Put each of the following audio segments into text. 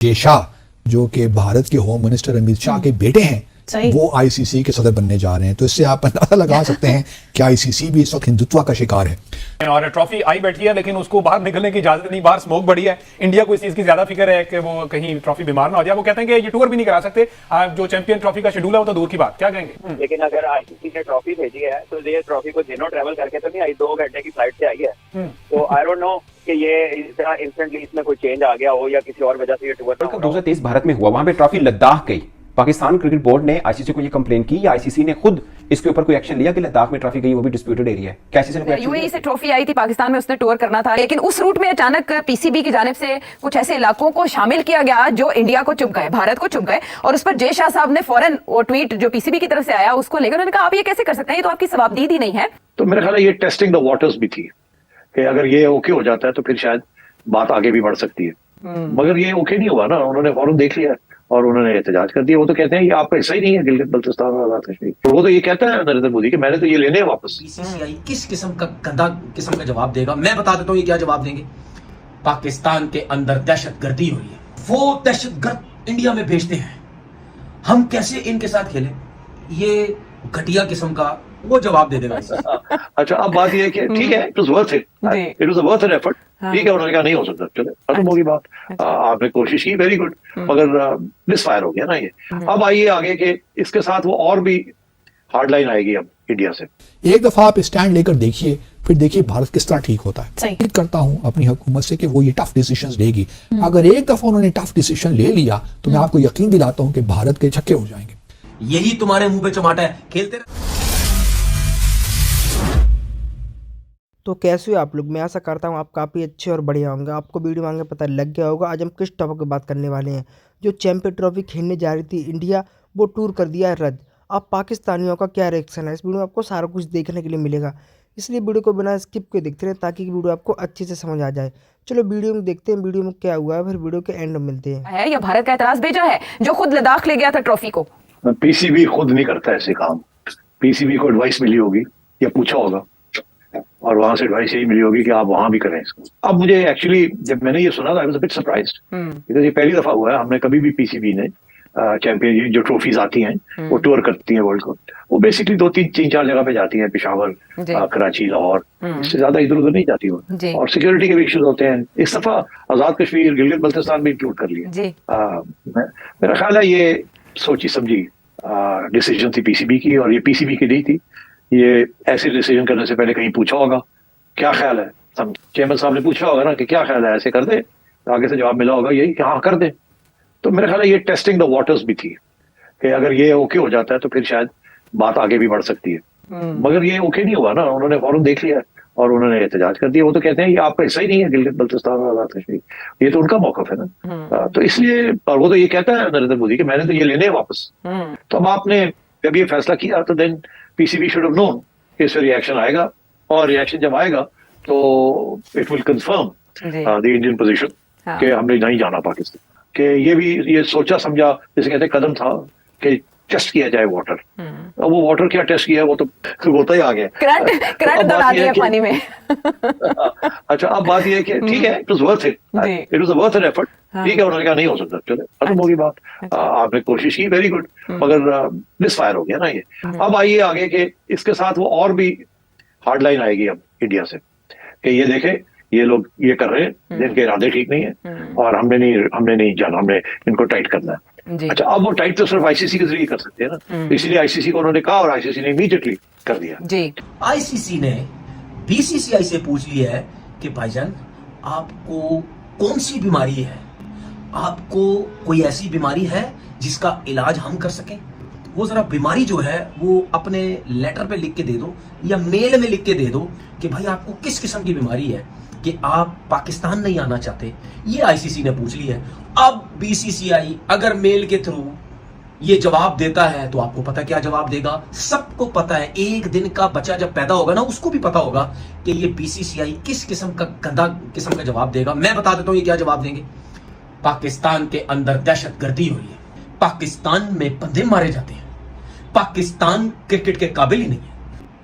के शाह जो कि भारत के होम मिनिस्टर अमित शाह के बेटे हैं, वो आईसीसी के सदर बनने जा रहे हैं। तो इससे आप अंदाजा लगा सकते हैं कि आईसीसी भी इस वक्त हिंदुत्व का शिकार है। और ट्रॉफी आई बैठी है, लेकिन उसको बाहर निकलने की इजाजत नहीं। बाहर स्मोक बढ़ी है। इंडिया को इस चीज की ज्यादा फिक्र है कि वो कहीं ट्रॉफी बीमार ना हो जाए। वो कहते हैं कि ये टूर भी नहीं करा सकते। जो चैंपियन ट्रॉफी का शेड्यूल है वो तो दूर की बात, क्या कहेंगे? लेकिन अगर आईसीसी ने ट्रॉफी भेजी है तो ये ट्रॉफी को दिनों ट्रेवल करके तो नहीं आई, 2 घंटे की फ्लाइट से आई है। तो आई डोंट नो कि ये इस तरह इंस्टेंटली इसमें कोई चेंज आ गया हो या किसी और वजह से ये टूर 2023 भारत में हुआ, वहां पे ट्रॉफी लद्दाख गई। पाकिस्तान क्रिकेट बोर्ड ने आईसीसी को ये कंप्लेन की या आईसीसी ने खुद इसके ऊपर कोई एक्शन लिया कि लद्दाख में ट्रॉफी गई, वो भी डिस्प्यूटेड एरिया है? क्या आईसीसी ने कोई एक्शन लिया? यूएई से ट्रॉफी आई थी पाकिस्तान में, उसने टूर करना था, लेकिन उस रूट में अचानक पीसीबी की जानिब से कुछ ऐसे इलाकों को शामिल किया गया जो इंडिया को चुप गए, भारत को चुप गए। और उस पर जय शाह साहब ने फौरन वो ट्वीट जो पीसीबी की तरफ से आया उसको लेकर उन्होंने कहा आप ये कैसे कर सकते हैं, ये तो आपकी जवाबदेही नहीं है। तो मेरे ख्याल है ये टेस्टिंग द वाटर्स भी थी कि अगर ये ओके हो जाता है तो फिर शायद बात आगे भी बढ़ सकती है। मगर ये ओके नहीं हुआ ना, उन्होंने फौरन देख लिया और उन्होंने एहतजाज कर दिया। वो तो कहते हैं ये आपका हिस्सा ही नहीं है गिलगित बल्तिस्तान और आजाद कश्मीर। तो वो तो ये कहता है नरेंद्र मोदी कि मैंने तो ये लेने हैं वापस। बीसीसीआई किस किस्म का गंदा किस्म का जवाब देगा? मैं बता देता हूँ ये क्या जवाब देंगे। पाकिस्तान के अंदर दहशतगर्दी हुई है, वो दहशतगर्द इंडिया में भेजते हैं, हम कैसे इनके साथ खेलें? ये घटिया किस्म का वो जवाब दे देगा। अच्छा, अब बात ये है कि ठीक है, it was worth it, it was worth an effort. ठीक है, उन्होंने कहा नहीं हो सकता, चलो खत्म होगी बात। आपने कोशिश की, वेरी गुड, मगर मिसफायर हो गया ना ये। अब आइए आगे के इसके साथ वो और भी हार्ड लाइन आएगी अब इंडिया से। एक दफा आप स्टैंड लेकर देखिए, फिर देखिए भारत किस तरह ठीक होता है। उम्मीद करता हूं अपनी हुकूमत से कि वो ये टफ डिसीजंस लेगी। अगर एक दफा उन्होंने टफ डिसीजन ले लिया तो मैं आपको यकीन दिलाता हूं कि भारत के छक्के हो जाएंगे। यही तुम्हारे मुंह पे चमाटा है, खेलते रहे। तो कैसे हो आप लोग? मैं आशा करता हूँ आप काफ़ी अच्छे और बढ़िया होंगे। आपको वीडियो मांगे पता लग गया होगा आज हम किस टॉपिक की बात करने वाले हैं। जो चैंपियन ट्रॉफी खेलने जा रही थी इंडिया, वो टूर कर दिया है रद्द। अब पाकिस्तानियों का क्या रिएक्शन है, इस वीडियो में आपको सारा कुछ देखने के लिए मिलेगा, इसलिए वीडियो को बिना स्किप के देखते रहे ताकि वीडियो आपको अच्छे से समझ आ जाए। चलो वीडियो में देखते हैं वीडियो में क्या हुआ है, फिर वीडियो के एंड में मिलते हैं। या भारत का एतराज भेजा है जो खुद लद्दाख ले गया था ट्रॉफी को? पीसीबी खुद नहीं करता ऐसे काम। पीसीबी को एडवाइस मिली होगी या पूछा होगा और वहां से एडवाइस यही मिली होगी कि आप वहां भी करें इसको। अब मुझे एक्चुअली जब मैंने ये सुना था I was a bit surprised, because ये पहली दफा हुआ है। हमने कभी भी पीसीबी ने चैंपियन जो ट्रॉफीज आती हैं वो टूर करती हैं वर्ल्ड को, वो बेसिकली 2-3-4 जगह पे जाती हैं, पेशावर, कराची, लाहौर, इससे ज्यादा इधर उधर नहीं जाती वो। और सिक्योरिटी के भी इश्यूज होते हैं। इस दफा आजाद कश्मीर, गिलगित बल्तिस्तान भी इंक्लूड कर लिया। मेरा ख्याल है ये सोची समझी डिसीजन थी पीसीबी की, और ये पीसीबी की नहीं थी। ये ऐसे डिसीजन करने से पहले कहीं पूछा होगा, क्या ख्याल है, चेयरमैन साहब ने पूछा होगा ना कि क्या ख्याल है, ऐसे कर दे, आगे से जवाब मिला होगा यही कि हाँ कर दे। तो मेरे ख्याल है ये टेस्टिंग द वाटर्स भी थी कि अगर ये ओके हो जाता है तो फिर शायद बात आगे भी बढ़ सकती है। मगर ये ओके नहीं हुआ ना, उन्होंने फौरन देख लिया और उन्होंने एहतजाज कर दिया। वो तो कहते हैं ये आपका हिस्सा ही नहीं है गिलगित बल्तिस्तान और आजाद कश्मीर, ये तो उनका मौकफ है ना। तो इसलिए, और वो तो ये कहता है नरेंद्र मोदी कि मैंने तो ये लेने हैं वापस। तो अब आपने जब ये फैसला किया तो then PCB should have known कि इससे रिएक्शन आएगा, और रिएक्शन जब आएगा तो it will confirm the Indian position कि हमने नहीं जाना पाकिस्तान। कि ये भी ये सोचा समझा, जैसे कहते हैं कदम था कि टेस्ट किया जाए वाटर। अब वो वाटर क्या टेस्ट किया, वो तो होता ही आ गया, करंट दौड़ा दिया पानी में। अच्छा, अब बात ये है कि ठीक है, it was worth it, it was worth an effort. ठीक है, उन्होंने कहा नहीं हो सकता, चलो खत्म होगी बात। आपने कोशिश की, वेरी गुड, मगर मिसफायर हो गया ना ये। अब आइए आगे के इसके साथ वो और भी हार्ड लाइन आएगी अब इंडिया से कि ये देखे ये लोग ये कर रहे हैं, जिनके इरादे ठीक नहीं है, और हमने नहीं जाना, हमने इनको टाइट करना है। अच्छा, अब वो टाइट तो सिर्फ आईसीसी के जरिए कर सकते हैं ना, इसलिए आईसीसी को उन्होंने कहा और आईसीसी ने इमीडिएटली कर दिया। आईसीसी ने बीसीसीआई से पूछ लिया है कि भाईजान आपको कौन सी बीमारी है, आपको कोई ऐसी बीमारी है जिसका इलाज हम कर सकें? वो जरा बीमारी जो है वो अपने लेटर पे लिख के दे दो या मेल में लिख के दे दो कि भाई आपको किस किस्म की बीमारी है कि आप पाकिस्तान नहीं आना चाहते। ये आईसीसी ने पूछ लिया है। अब बीसीसीआई अगर मेल के थ्रू ये जवाब देता है तो आपको पता क्या जवाब देगा? सबको पता है, एक दिन का बच्चा जब पैदा होगा ना उसको भी पता होगा कि ये बीसीसीआई किस किस्म का गंदा किस्म का जवाब देगा। मैं बता देता हूं ये क्या जवाब देंगे। पाकिस्तान के अंदर दहशतगर्दी हुई है, पाकिस्तान में बंदे मारे जाते हैं, पाकिस्तान क्रिकेट के काबिल ही नहीं है,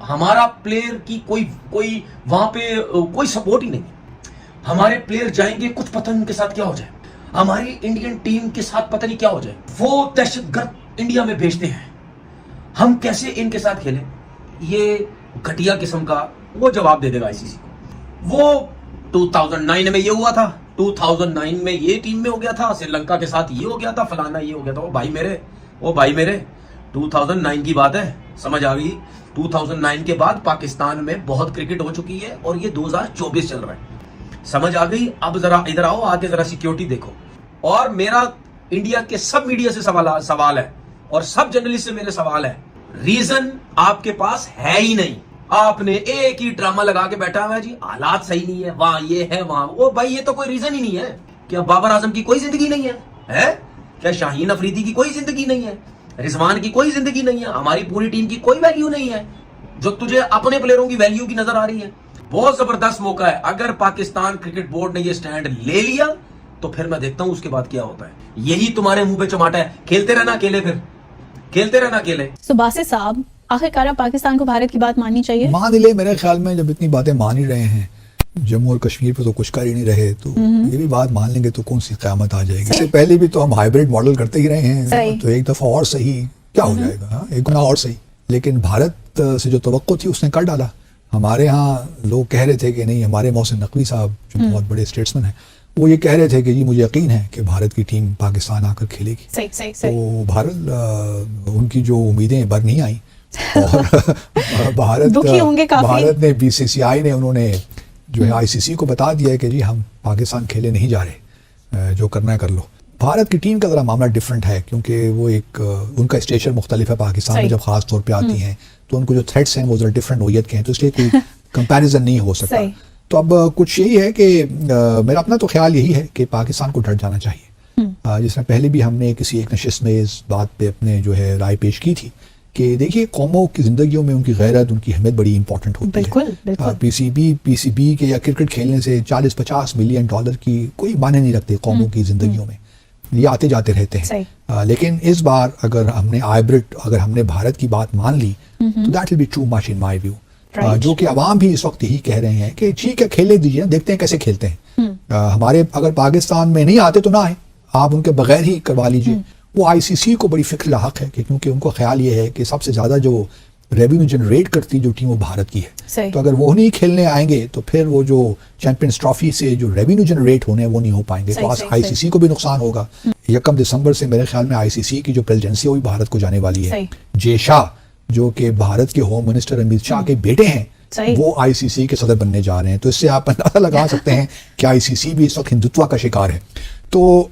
हमारा प्लेयर की कोई वहां पे कोई सपोर्ट ही नहीं है, हमारे प्लेयर जाएंगे कुछ पता नहीं उनके साथ क्या हो जाए। हमारी इंडियन टीम के साथ पता नहीं क्या हो जाए, वो दहशतगर्द इंडिया में भेजते हैं, हम कैसे इनके साथ खेलें? ये घटिया किस्म का वो जवाब दे देगा आईसीसी को। वो 2009 में ये हुआ था, 2009 में ये टीम में हो गया था, श्रीलंका के साथ ये हो गया था, फलाना ये हो गया था। ओ भाई मेरे 2009 की बात है, समझ आ गई। 2009 के बाद पाकिस्तान में बहुत क्रिकेट हो चुकी है और ये 2024 चल रहा है, समझ आ गई। अब जरा इधर आओ, आके जरा सिक्योरिटी देखो। और मेरा इंडिया के सब मीडिया से सवाल है और सब जर्नलिस्ट से मेरे सवाल है, रीजन आपके पास है ही नहीं। आपने एक ही ड्रामा लगा के बैठा हुआ है जी, हालात सही नहीं है, वहां ये है वहां वो। भाई ये तो कोई रीजन ही नहीं है। क्या बाबर आजम की कोई जिंदगी नहीं है? क्या शाहीन अफरीदी की कोई जिंदगी नहीं है? रिजवान की कोई जिंदगी नहीं है? हमारी पूरी टीम की कोई वैल्यू नहीं है जो तुझे अपने प्लेयरों की वैल्यू की नजर आ रही है? बहुत जबरदस्त मौका है। अगर पाकिस्तान क्रिकेट बोर्ड ने ये स्टैंड ले लिया तो फिर मैं देखता हूं उसके बाद क्या होता है। यही तुम्हारे मुंह पे चमाटा है, खेलते रहना अकेले, फिर खेलते रहना अकेले। तो बासित साहब, आखिरकार पाकिस्तान को भारत की बात माननी चाहिए? मान ले, मेरे ख्याल में जब इतनी बातें मान ही रहे हैं, जम्मू और कश्मीर पे तो कुछ कर ही नहीं रहे, तो ये भी बात मान लेंगे तो कौन सी क़यामत आ जाएगी। इससे पहले भी तो हम हाइब्रिड मॉडल करते ही रहे हैं, तो एक दफा और सही क्या हो जाएगा, एक गुना और सही। लेकिन भारत से जो तवक्को थी उसने कर डाला। हमारे यहाँ लोग कह रहे थे कि नहीं, हमारे मोहसिन नकवी साहब जो बहुत बड़े स्टेट्समैन हैं, वो ये कह रहे थे कि जी मुझे यकीन है कि भारत की टीम पाकिस्तान आकर खेलेगी। सही। तो भारत, उनकी जो उम्मीदें बर नहीं आई और भारत ने बीसीसीआई ने उन्होंने जो है आईसीसी को बता दिया है कि जी हम पाकिस्तान खेले नहीं जा रहे, जो करना है कर लो। भारत की टीम का ज़रा मामला डिफरेंट है क्योंकि वो एक उनका स्टेचर मुख्तलिफ है। पाकिस्तान में जब ख़ास तौर पे आती हैं तो उनको जो थ्रेट्स हैं वो ज़रा डिफरेंट नोयत के हैं, तो इसलिए कोई कंपैरिजन नहीं हो सकता। तो अब कुछ यही है कि मेरा अपना तो ख्याल यही है कि पाकिस्तान को डट जाना चाहिए। जिसमें पहले भी हमने किसी एक नशिस्त में इस बात पे अपने जो है राय पेश की थी कि देखिए, कौमों की ज़िंदगियों में उनकी गैरत, उनकी अहमियत बड़ी इंपॉर्टेंट होती है। पीसीबी के या क्रिकेट खेलने से 40-50 मिलियन डॉलर की कोई मायने नहीं रखते कौमों की ज़िंदगियों में, ये आते जाते रहते हैं। लेकिन इस बार अगर हमने भारत की बात मान ली तो that will be too much in my view. जो कि अवाम भी इस वक्त यही कह रहे हैं कि ठीक है, खेलने दीजिए, देखते हैं कैसे खेलते हैं। हमारे अगर पाकिस्तान में नहीं आते तो ना आए, आप उनके बगैर ही करवा लीजिए। वो आईसीसी को बड़ी फिक्र लाहक है कि क्योंकि उनको ख्याल ये है कि सबसे ज़्यादा जो रेवेन्यू जनरेट करती जो टीम वो भारत की है, तो अगर वो नहीं खेलने आएंगे तो फिर वो जो चैंपियंस ट्रॉफी से जो रेवेन्यू जनरेट होने हैं वो नहीं हो पाएंगे। तो आईसीसी को भी नुकसान होगा। 1 दिसंबर से मेरे ख्याल में आईसीसी की जो प्रेसिडेंसी है वो भी भारत को जाने वाली है। जे शाह, जो कि भारत के होम मिनिस्टर अमित शाह के बेटे हैं, वो आईसीसी के सदर बनने जा रहे हैं। तो इससे आप अंदाजा लगा सकते हैं कि आईसीसी भी इस वक्त हिंदुत्व का शिकार है। तो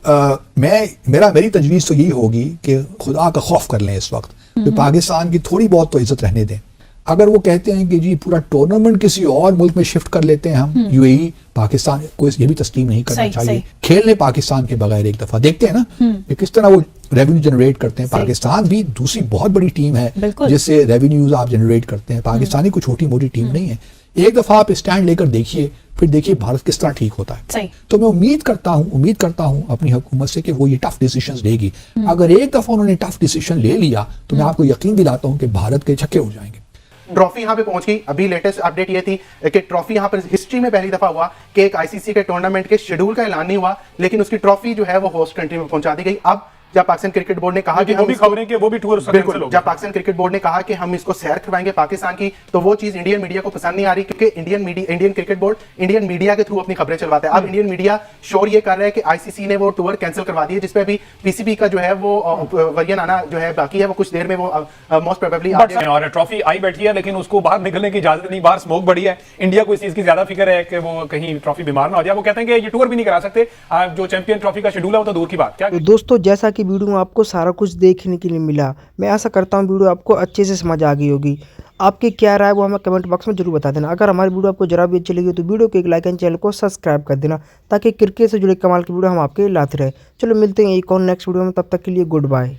मेरी तजवीज़ तो यही होगी कि खुदा का खौफ कर लें इस वक्त, तो पाकिस्तान की थोड़ी बहुत तो इज्जत रहने दें। अगर वो कहते हैं कि जी पूरा टूर्नामेंट किसी और मुल्क में शिफ्ट कर लेते हैं हम, यूएई, पाकिस्तान को ये भी तस्लीम नहीं करना चाहिए। खेलने पाकिस्तान के बगैर एक दफा देखते हैं ना कि किस तरह वो रेवेन्यू जनरेट करते हैं। पाकिस्तान भी दूसरी बहुत बड़ी टीम है जिससे रेवेन्यूज आप जनरेट करते हैं। पाकिस्तानी कोई छोटी मोटी टीम नहीं है। एक दफा आप स्टैंड लेकर देखिए, फिर देखिए भारत किस तरह ठीक होता है। तो मैं उम्मीद करता हूं अपनी हुकूमत से कि वो ये टफ डिसीजंस लेगी। अगर एक दफा उन्होंने टफ डिसीजन ले लिया तो मैं आपको यकीन दिलाता हूं कि भारत के छक्के हो जाएंगे। ट्रॉफी यहाँ पे पहुंच गई। अभी लेटेस्ट अपडेट ये थी कि ट्रॉफी यहाँ पर हिस्ट्री में पहली दफा हुआ कि एक आईसीसी के टूर्नामेंट के शेड्यूल का ऐलान नहीं हुआ, लेकिन उसकी ट्रॉफी जो है वो होस्ट कंट्री में पहुंचा दी गई। अब जब पाकिस्तान क्रिकेट बोर्ड ने कहा कि हम खबरें कि वो भी टूर बिल्कुल, जब पाकिस्तान क्रिकेट बोर्ड ने कहा कि हम इसको सैर करवाएंगे पाकिस्तान की, तो वो चीज इंडियन मीडिया को पसंद नहीं आ रही क्योंकि Indian cricket board Indian media के थ्रू अपनी खबरें चलवाता है। अब इंडियन मीडिया शोर ये कर रहा है कि आईसीसी ने वो टूर कैंसिल करवा दिया, जिसपे अभी पीसीबी का जो है वो वर्जन आना जो है बाकी है, वो कुछ देर में वो मोस्ट प्रोबेबली आ जाएगा। और ट्रॉफी आई बैठी है लेकिन उसको बाहर निकलने की इजाजत नहीं, बाहर स्मोक बड़ी है। इंडिया को इस चीज की ज्यादा फिक्र है कि वो कहीं ट्रॉफी बीमार ना हो जाए। वो कहते हैं कि ये टूर भी नहीं करा सकते, जो चैंपियन ट्रॉफी का शेड्यूल है वो तो दूर की बात। क्या दोस्तों, जैसा कि वीडियो में आपको सारा कुछ देखने के लिए मिला, मैं आशा करता हूँ वीडियो आपको अच्छे से समझ आ गई होगी। आपकी क्या राय वो हमें कमेंट बॉक्स में जरूर बता देना। अगर हमारी वीडियो आपको जरा भी अच्छी लगी तो वीडियो को एक लाइक एंड चैनल को सब्सक्राइब कर देना ताकि क्रिकेट से जुड़े कमाल की वीडियो हम आपके लाते रहे। चलो मिलते हैं एक और नेक्स्ट वीडियो में, तब तक के लिए गुड बाय।